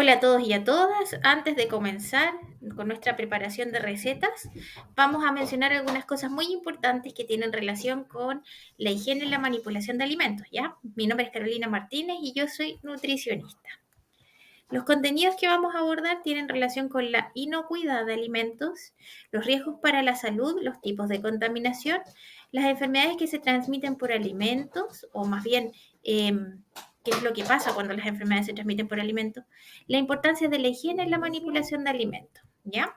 Hola a todos y a todas. Antes de comenzar con nuestra preparación de recetas, vamos a mencionar algunas cosas muy importantes que tienen relación con la higiene y la manipulación de alimentos, ¿ya? Mi nombre es Carolina Martínez y yo soy nutricionista. Los contenidos que vamos a abordar tienen relación con la inocuidad de alimentos, los riesgos para la salud, los tipos de contaminación, las enfermedades que se transmiten por alimentos, o más bien, qué es lo que pasa cuando las enfermedades se transmiten por alimentos, la importancia de la higiene en la manipulación de alimentos, ¿ya?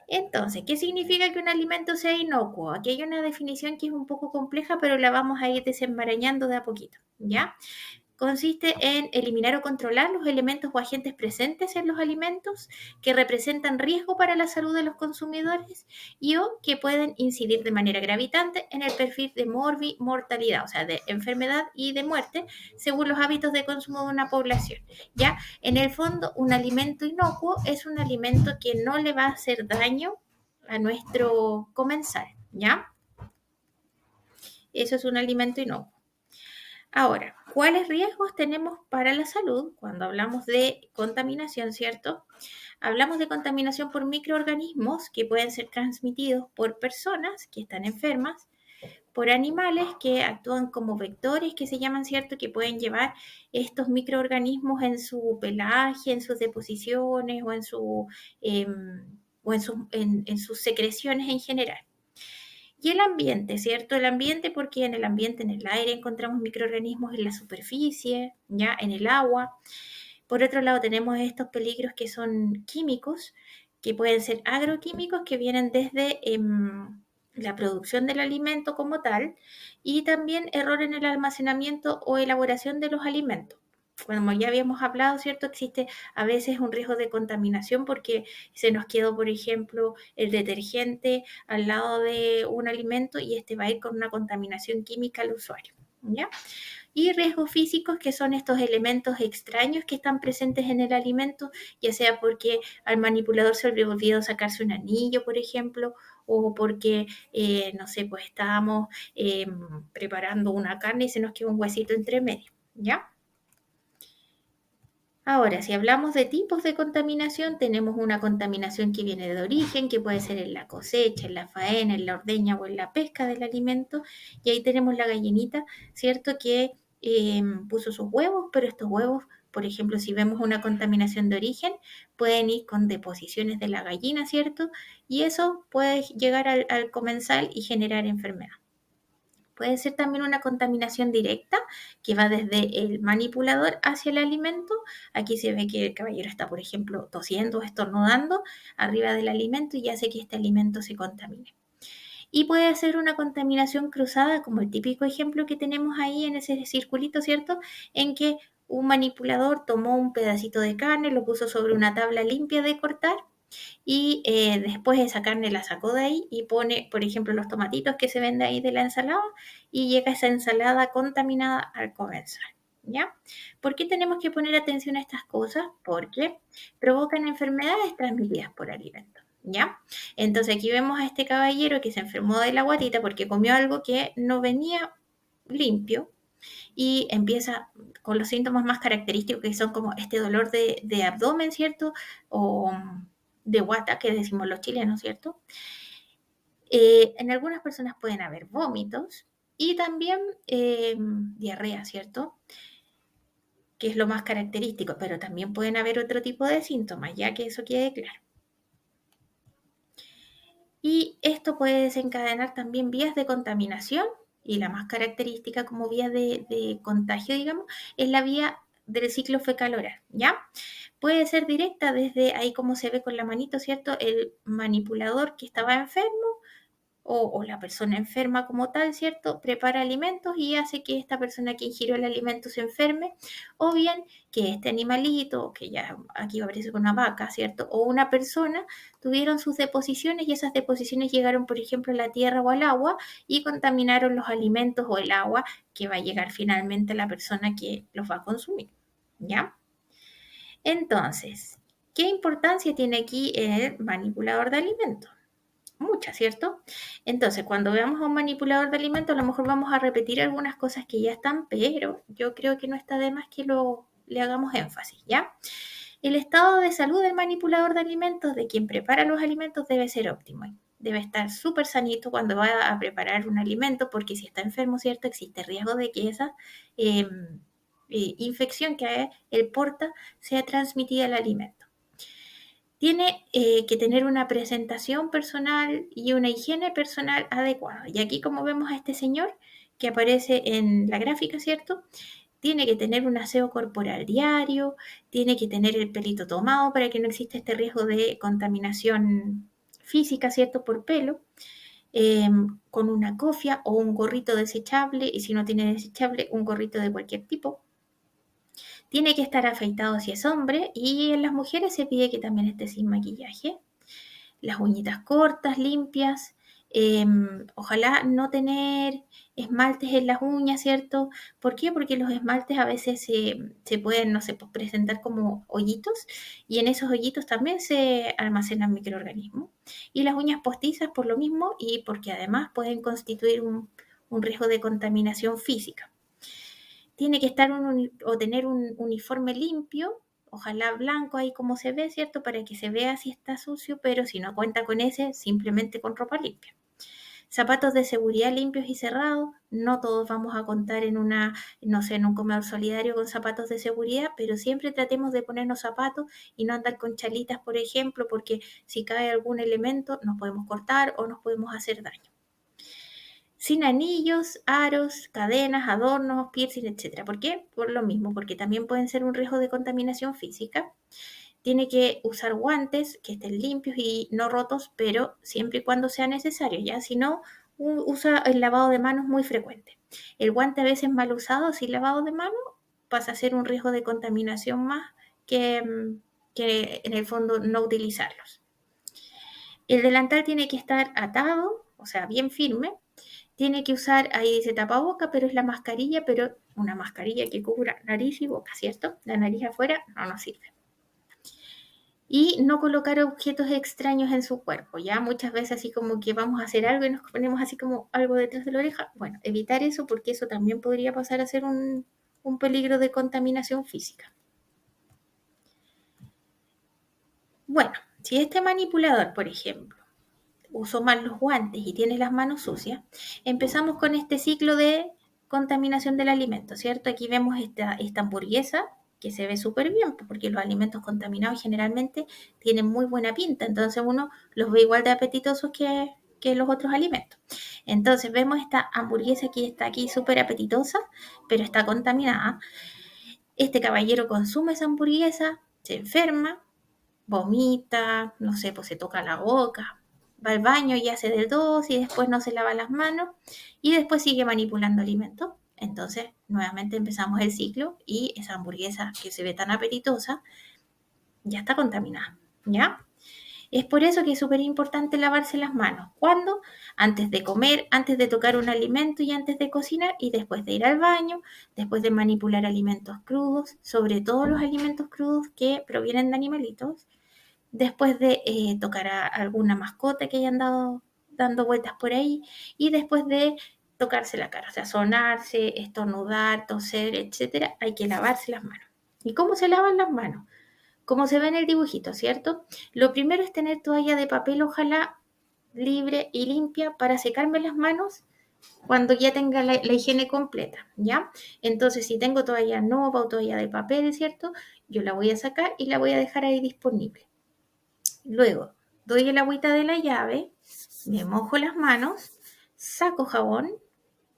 Entonces, ¿qué significa que un alimento sea inocuo? Aquí hay una definición que es un poco compleja, pero la vamos a ir desenmarañando de a poquito, ¿ya? Consiste en eliminar o controlar los elementos o agentes presentes en los alimentos que representan riesgo para la salud de los consumidores y o que pueden incidir de manera gravitante en el perfil de mortalidad, o sea, de enfermedad y de muerte, según los hábitos de consumo de una población. Ya, en el fondo, un alimento inocuo es un alimento que no le va a hacer daño a nuestro comensal, ¿ya? Eso es un alimento inocuo. Ahora, ¿cuáles riesgos tenemos para la salud cuando hablamos de contaminación, cierto? Hablamos de contaminación por microorganismos que pueden ser transmitidos por personas que están enfermas, por animales que actúan como vectores que se llaman, cierto, que pueden llevar estos microorganismos en su pelaje, en sus deposiciones o en sus secreciones en general. Y el ambiente, ¿cierto? El ambiente porque en el ambiente, en el aire, encontramos microorganismos en la superficie, ya en el agua. Por otro lado, tenemos estos peligros que son químicos, que pueden ser agroquímicos, que vienen desde la producción del alimento como tal, y también error en el almacenamiento o elaboración de los alimentos. Como ya habíamos hablado, ¿cierto? Existe a veces un riesgo de contaminación porque se nos quedó, por ejemplo, el detergente al lado de un alimento y este va a ir con una contaminación química al usuario, ¿ya? Y riesgos físicos, que son estos elementos extraños que están presentes en el alimento, ya sea porque al manipulador se le olvidó sacarse un anillo, por ejemplo, o porque, no sé, pues estábamos preparando una carne y se nos quedó un huesito entre medio, ¿ya? Ahora, si hablamos de tipos de contaminación, tenemos una contaminación que viene de origen, que puede ser en la cosecha, en la faena, en la ordeña o en la pesca del alimento. Y ahí tenemos la gallinita, ¿cierto? Que puso sus huevos, pero estos huevos, por ejemplo, si vemos una contaminación de origen, pueden ir con deposiciones de la gallina, ¿cierto? Y eso puede llegar al comensal y generar enfermedad. Puede ser también una contaminación directa que va desde el manipulador hacia el alimento. Aquí se ve que el caballero está, por ejemplo, tosiendo o estornudando arriba del alimento y hace que este alimento se contamine. Y puede ser una contaminación cruzada, como el típico ejemplo que tenemos ahí en ese circulito, ¿cierto? En que un manipulador tomó un pedacito de carne, lo puso sobre una tabla limpia de cortar y después esa carne la sacó de ahí y pone, por ejemplo, los tomatitos que se venden ahí de la ensalada y llega esa ensalada contaminada al comensal, ¿ya? ¿Por qué tenemos que poner atención a estas cosas? Porque provocan enfermedades transmitidas por alimentos, ¿ya? Entonces aquí vemos a este caballero que se enfermó de la guatita porque comió algo que no venía limpio y empieza con los síntomas más característicos que son como este dolor de abdomen, ¿cierto? O de guata, que decimos los chilenos, ¿cierto? En algunas personas pueden haber vómitos y también diarrea, ¿cierto? Que es lo más característico, pero también pueden haber otro tipo de síntomas, ya que eso quede claro. Y esto puede desencadenar también vías de contaminación y la más característica como vía de contagio, digamos, es la vía del ciclo fecal oral, ¿ya? Puede ser directa desde ahí como se ve con la manito, ¿cierto? El manipulador que estaba enfermo o la persona enferma como tal, ¿cierto? Prepara alimentos y hace que esta persona que ingirió el alimento se enferme, o bien que este animalito, que ya aquí aparece con una vaca, ¿cierto? O una persona tuvieron sus deposiciones y esas deposiciones llegaron, por ejemplo, a la tierra o al agua y contaminaron los alimentos o el agua que va a llegar finalmente a la persona que los va a consumir, ¿ya? Entonces, ¿qué importancia tiene aquí el manipulador de alimentos? Mucha, ¿cierto? Entonces, cuando veamos a un manipulador de alimentos, a lo mejor vamos a repetir algunas cosas que ya están, pero yo creo que no está de más que le hagamos énfasis, ¿ya? El estado de salud del manipulador de alimentos, de quien prepara los alimentos, debe ser óptimo. Debe estar súper sanito cuando va a preparar un alimento, porque si está enfermo, ¿cierto? Existe riesgo de que esa eh, infección que él porta sea transmitida al alimento. Tiene que tener una presentación personal y una higiene personal adecuada. Y aquí, como vemos a este señor que aparece en la gráfica, ¿cierto? Tiene que tener un aseo corporal diario, tiene que tener el pelito tomado para que no exista este riesgo de contaminación física, ¿cierto? Por pelo, con una cofia o un gorrito desechable, y si no tiene desechable, un gorrito de cualquier tipo. Tiene que estar afeitado si es hombre, y en las mujeres se pide que también esté sin maquillaje. Las uñitas cortas, limpias, ojalá no tener esmaltes en las uñas, ¿cierto? ¿Por qué? Porque los esmaltes a veces se pueden, no sé, pues, presentar como hoyitos, y en esos hoyitos también se almacenan microorganismos. Y las uñas postizas por lo mismo, y porque además pueden constituir un riesgo de contaminación física. Tiene que estar o tener un uniforme limpio, ojalá blanco ahí como se ve, ¿cierto? Para que se vea si está sucio, pero si no cuenta con ese, simplemente con ropa limpia. Zapatos de seguridad limpios y cerrados. No todos vamos a contar en una, no sé, en un comedor solidario con zapatos de seguridad, pero siempre tratemos de ponernos zapatos y no andar con chalitas, por ejemplo, porque si cae algún elemento nos podemos cortar o nos podemos hacer daño. Sin anillos, aros, cadenas, adornos, piercing, etc. ¿Por qué? Por lo mismo, porque también pueden ser un riesgo de contaminación física. Tiene que usar guantes que estén limpios y no rotos, pero siempre y cuando sea necesario, ¿ya? Si no, usa el lavado de manos muy frecuente. El guante a veces mal usado, sin lavado de manos, pasa a ser un riesgo de contaminación más que en el fondo no utilizarlos. El delantal tiene que estar atado, o sea, bien firme. Tiene que usar, ahí dice tapaboca, pero es la mascarilla, pero una mascarilla que cubra nariz y boca, ¿cierto? La nariz afuera no nos sirve. Y no colocar objetos extraños en su cuerpo, ¿ya? Muchas veces así como que vamos a hacer algo y nos ponemos así como algo detrás de la oreja. Bueno, evitar eso, porque eso también podría pasar a ser un peligro de contaminación física. Bueno, si este manipulador, por ejemplo, usó mal los guantes y tiene las manos sucias, empezamos con este ciclo de contaminación del alimento, ¿cierto? Aquí vemos esta hamburguesa que se ve súper bien, porque los alimentos contaminados generalmente tienen muy buena pinta, entonces uno los ve igual de apetitosos que los otros alimentos. Entonces vemos esta hamburguesa que está aquí súper apetitosa, pero está contaminada. Este caballero consume esa hamburguesa, se enferma, vomita, no sé, pues se toca la boca, va al baño y hace del dos, y después no se lava las manos, y después sigue manipulando alimentos. Entonces, nuevamente empezamos el ciclo, y esa hamburguesa que se ve tan apetitosa ya está contaminada, ¿ya? Es por eso que es súper importante lavarse las manos. ¿Cuándo? Antes de comer, antes de tocar un alimento y antes de cocinar, y después de ir al baño, después de manipular alimentos crudos, sobre todo los alimentos crudos que provienen de animalitos, después de tocar a alguna mascota que hayan dando vueltas por ahí, y después de tocarse la cara, o sea, sonarse, estornudar, toser, etcétera, hay que lavarse las manos. ¿Y cómo se lavan las manos? Como se ve en el dibujito, ¿cierto? Lo primero es tener toalla de papel, ojalá libre y limpia, para secarme las manos cuando ya tenga la higiene completa, ¿ya? Entonces, si tengo toalla nueva o toalla de papel, ¿cierto? Yo la voy a sacar y la voy a dejar ahí disponible. Luego, doy el agüita de la llave, me mojo las manos, saco jabón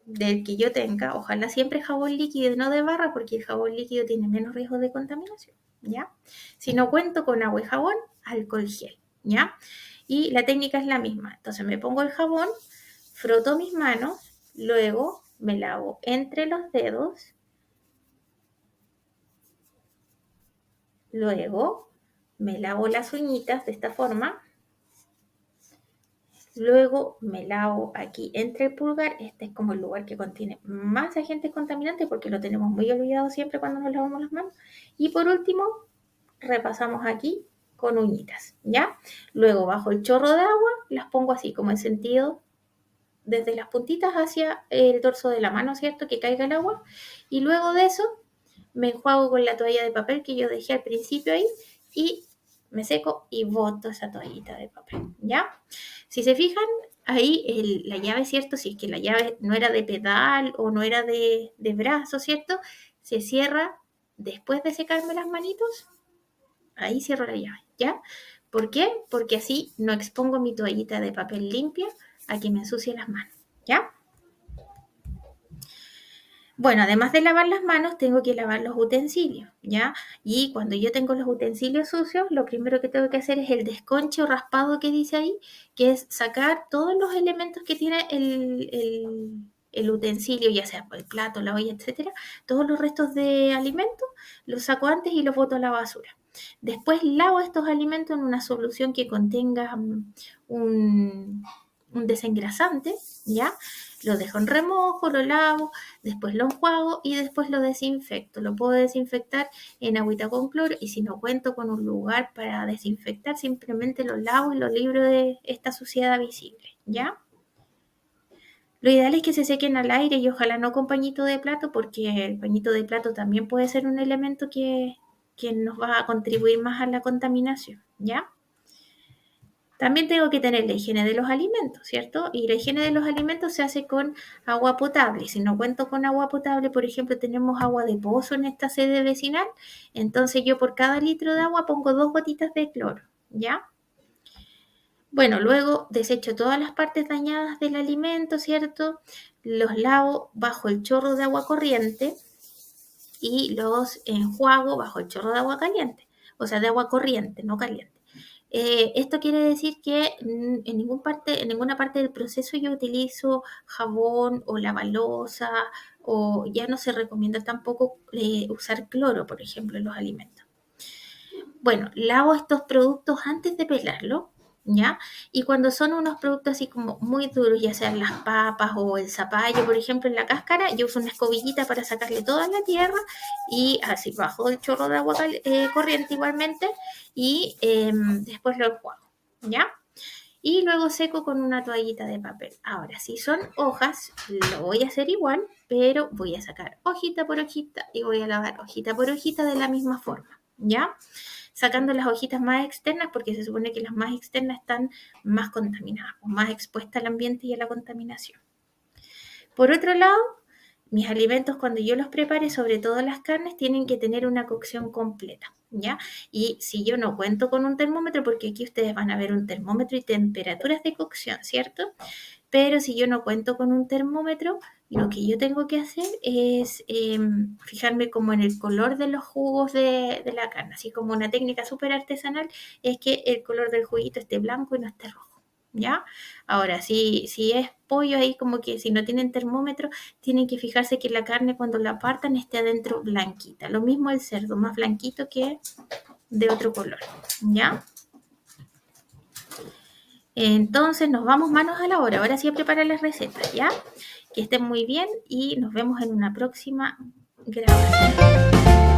del que yo tenga, ojalá siempre jabón líquido y no de barra, porque el jabón líquido tiene menos riesgo de contaminación, ¿ya? Si no cuento con agua y jabón, alcohol gel, ¿ya? Y la técnica es la misma. Entonces me pongo el jabón, froto mis manos, luego me lavo entre los dedos, luego me lavo las uñitas de esta forma. Luego me lavo aquí entre el pulgar. Este es como el lugar que contiene más agentes contaminantes, porque lo tenemos muy olvidado siempre cuando nos lavamos las manos. Y por último, repasamos aquí con uñitas, ¿ya? Luego bajo el chorro de agua, las pongo así como en sentido desde las puntitas hacia el dorso de la mano, ¿cierto? Que caiga el agua. Y luego de eso me enjuago con la toalla de papel que yo dejé al principio ahí y me seco y boto esa toallita de papel, ¿ya? Si se fijan, ahí la llave, ¿cierto? Si es que la llave no era de pedal o no era de brazo, ¿cierto? Se cierra después de secarme las manitos, ahí cierro la llave, ¿ya? ¿Por qué? Porque así no expongo mi toallita de papel limpia a que me ensucie las manos, ¿ya? Bueno, además de lavar las manos, tengo que lavar los utensilios, ¿ya? Y cuando yo tengo los utensilios sucios, lo primero que tengo que hacer es el desconche o raspado que dice ahí, que es sacar todos los elementos que tiene el utensilio, ya sea el plato, la olla, etcétera, todos los restos de alimentos, los saco antes y los boto a la basura. Después lavo estos alimentos en una solución que contenga un, un desengrasante, ¿ya? Lo dejo en remojo, lo lavo, después lo enjuago y después lo desinfecto. Lo puedo desinfectar en agüita con cloro y si no cuento con un lugar para desinfectar, simplemente lo lavo y lo libro de esta suciedad visible, ¿ya? Lo ideal es que se sequen al aire y ojalá no con pañito de plato porque el pañito de plato también puede ser un elemento que nos va a contribuir más a la contaminación, ¿ya? También tengo que tener la higiene de los alimentos, ¿cierto? Y la higiene de los alimentos se hace con agua potable. Si no cuento con agua potable, por ejemplo, tenemos agua de pozo en esta sede vecinal, entonces yo por cada litro de agua pongo 2 gotitas de cloro, ¿ya? Bueno, luego desecho todas las partes dañadas del alimento, ¿cierto? Los lavo bajo el chorro de agua corriente y los enjuago bajo el chorro de agua caliente, o sea, de agua corriente, no caliente. Esto quiere decir que en ninguna parte del proceso yo utilizo jabón o lavalosa o ya no se recomienda tampoco usar cloro, por ejemplo, en los alimentos. Bueno, lavo estos productos antes de pelarlo, ¿ya? Y cuando son unos productos así como muy duros, ya sean las papas o el zapallo, por ejemplo, en la cáscara, yo uso una escobillita para sacarle toda la tierra y así bajo el chorro de agua corriente igualmente y después lo enjuago, ¿ya? Y luego seco con una toallita de papel. Ahora, si son hojas, lo voy a hacer igual, pero voy a sacar hojita por hojita y voy a lavar hojita por hojita de la misma forma, ¿ya? Sacando las hojitas más externas porque se supone que las más externas están más contaminadas o más expuestas al ambiente y a la contaminación. Por otro lado, mis alimentos cuando yo los prepare, sobre todo las carnes, tienen que tener una cocción completa, ¿ya? Y si yo no cuento con un termómetro, porque aquí ustedes van a ver un termómetro y temperaturas de cocción, ¿cierto? Pero si yo no cuento con un termómetro, lo que yo tengo que hacer es fijarme como en el color de los jugos de la carne, así como una técnica súper artesanal, es que el color del juguito esté blanco y no esté rojo, ¿ya? Ahora, si es pollo ahí como que si no tienen termómetro, tienen que fijarse que la carne cuando la apartan esté adentro blanquita. Lo mismo el cerdo, más blanquito que de otro color, ¿ya? Entonces nos vamos manos a la obra. Ahora sí a preparar las recetas, ¿ya? Que estén muy bien y nos vemos en una próxima grabación.